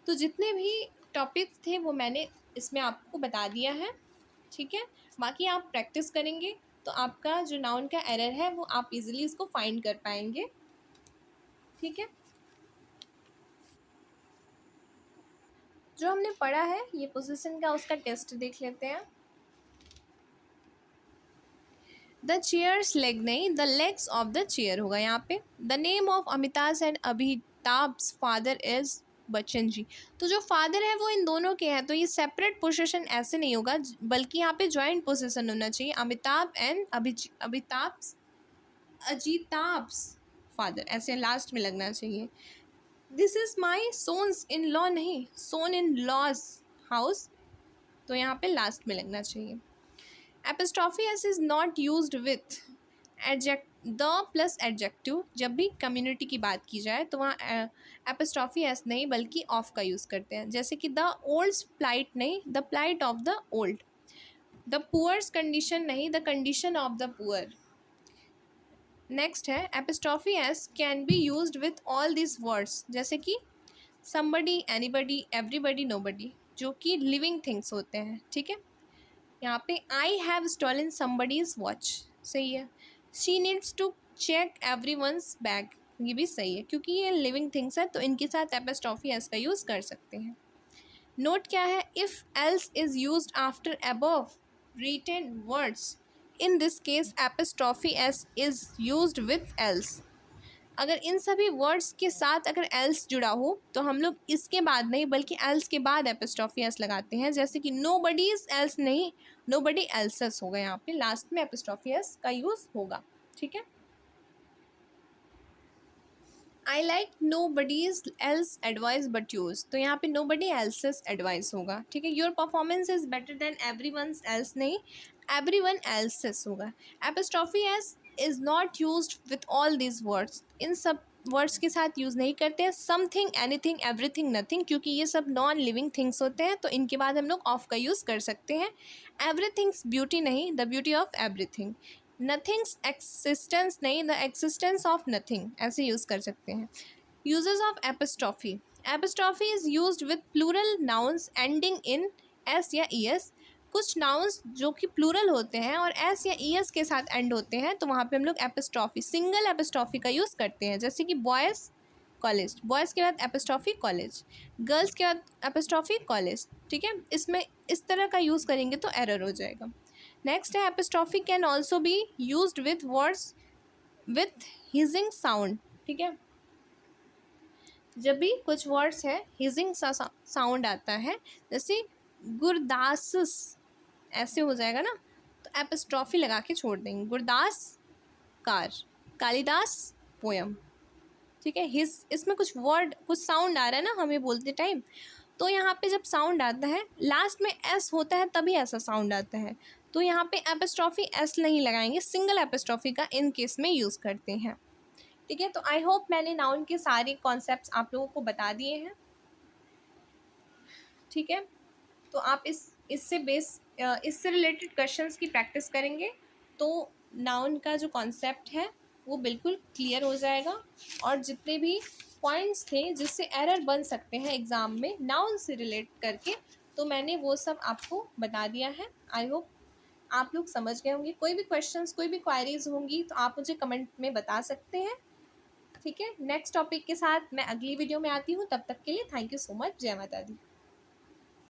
तो जितने भी टॉपिक्स थे वो मैंने इसमें आपको बता दिया है। ठीक है, बाकी आप प्रैक्टिस करेंगे तो आपका जो नाउन का एरर है वो आप इजीली इसको फाइंड कर पाएंगे। ठीक है, जो हमने पढ़ा है ये पोजीशन का, उसका टेस्ट देख लेते हैं। द चेयर्स लेग नहीं, the legs of the chair होगा यहाँ पे। The name of Amitabh and Amitabh's father is Bachchan ji, तो जो फादर है वो इन दोनों के हैं, तो ये सेपरेट पोजीशन ऐसे नहीं होगा, बल्कि यहाँ पे जॉइंट पोजीशन होना चाहिए। अमिताभ एंड अजिताभ्स फादर, ऐसे लास्ट में लगना चाहिए। This is my son's in law नहीं, सोन इन लॉज हाउस, तो यहाँ पे लास्ट में लगना चाहिए। Apostrophe S is not used with adject the plus adjective. जब भी कम्युनिटी की बात की जाए तो वहाँ एपिस्ट्रॉफी एस नहीं बल्कि ऑफ का यूज़ करते हैं, जैसे कि द ओल्ड्स प्लाइट नहीं, the plight of the old. The poor's condition नहीं, the condition of the poor. Next है apostrophe s can be used with all this words, जैसे कि समबडी, एनीबडी, एवरीबडी, नोबडी, जो कि लिविंग थिंग्स होते हैं। ठीक है, यहाँ पे I have stolen somebody's watch, सही है। She needs to check every one's bag, ये भी सही है क्योंकि ये लिविंग थिंग्स है, तो इनके साथ एपिस्ट्रॉफी एस का यूज़ कर सकते हैं। नोट क्या है, if else is used after above written words, in this case apostrophe s is used with else. अगर इन सभी वर्ड्स के साथ अगर एल्स जुड़ा हो तो हम लोग इसके बाद नहीं बल्कि एल्स के बाद एपिस्ट्रॉफी एस लगाते हैं, जैसे कि नो बडीज एल्स नहीं, नो बडी एल्सस होगा, यहाँ पे लास्ट में एपिस्ट्रॉफी एस का यूज़ होगा। ठीक है, I like no body's else advice but yours, तो यहाँ पे नो बडी एल्सस एडवाइस होगा। ठीक है, your performance is better than everyone else नहीं, एवरी वन एल्सस होगा। Apostrophe S is not used with all these words, इन सब वर्ड्स के साथ यूज़ नहीं करते हैं। समथिंग, एनीथिंग, एवरीथिंग, नथिंग, क्योंकि ये सब नॉन लिविंग थिंग्स होते हैं, तो इनके बाद हम लोग ऑफ का यूज़ कर सकते हैं। एवरीथिंग्स ब्यूटी नहीं, the beauty of everything. Nothing's existence नहीं, द एक्सिस्टेंस ऑफ नथिंग, ऐसे यूज़ कर सकते हैं। Uses of apostrophe, apostrophe is used with plural nouns ending in s या ई एस। कुछ नाउन्स जो कि प्लूरल होते हैं और एस या ई एस के साथ एंड होते हैं, तो वहाँ पे हम लोग एपिस्ट्रॉफी, सिंगल एपिस्ट्रॉफी का यूज़ करते हैं, जैसे कि बॉयज़ कॉलेज, बॉयज़ के बाद एपिस्ट्रॉफी कॉलेज, गर्ल्स के बाद एपिस्ट्रॉफी कॉलेज। ठीक है, इसमें इस तरह का यूज़ करेंगे तो एरर हो जाएगा। नेक्स्ट है epistrophe can also be used with words with hissing sound. ठीक है, जब भी कुछ वर्ड्स है हिजिंग सा साउंड आता है, जैसे गुरदासस ऐसे हो जाएगा ना, तो एपिस्ट्रॉफी लगा के छोड़ देंगे, गुरदास कार, कालिदास पोयम। ठीक है, हिज, इसमें कुछ वर्ड, कुछ साउंड आ रहा है ना हमें बोलते टाइम, तो यहाँ पे जब साउंड आता है लास्ट में एस होता है तभी ऐसा साउंड आता है, तो यहाँ पे एपिस्ट्रॉफी एस नहीं लगाएंगे, सिंगल एपिस्ट्रॉफी का इन केस में यूज़ करते हैं। ठीक है, तो आई होप मैंने नाउन के सारे कॉन्सेप्ट्स आप लोगों को बता दिए हैं। ठीक है, तो आप इससे रिलेटेड क्वेश्चंस की प्रैक्टिस करेंगे तो नाउन का जो कॉन्सेप्ट है वो बिल्कुल क्लियर हो जाएगा, और जितने भी पॉइंट्स थे जिससे एरर बन सकते हैं एग्ज़ाम में नाउन से रिलेट करके, तो मैंने वो सब आपको बता दिया है। आई होप आप लोग समझ गए होंगे। कोई भी क्वेश्चंस, कोई भी क्वायरीज होंगी तो आप मुझे कमेंट में बता सकते हैं। ठीक है, नेक्स्ट टॉपिक के साथ मैं अगली वीडियो में आती हूँ, तब तक के लिए थैंक यू सो मच। जय माता दी।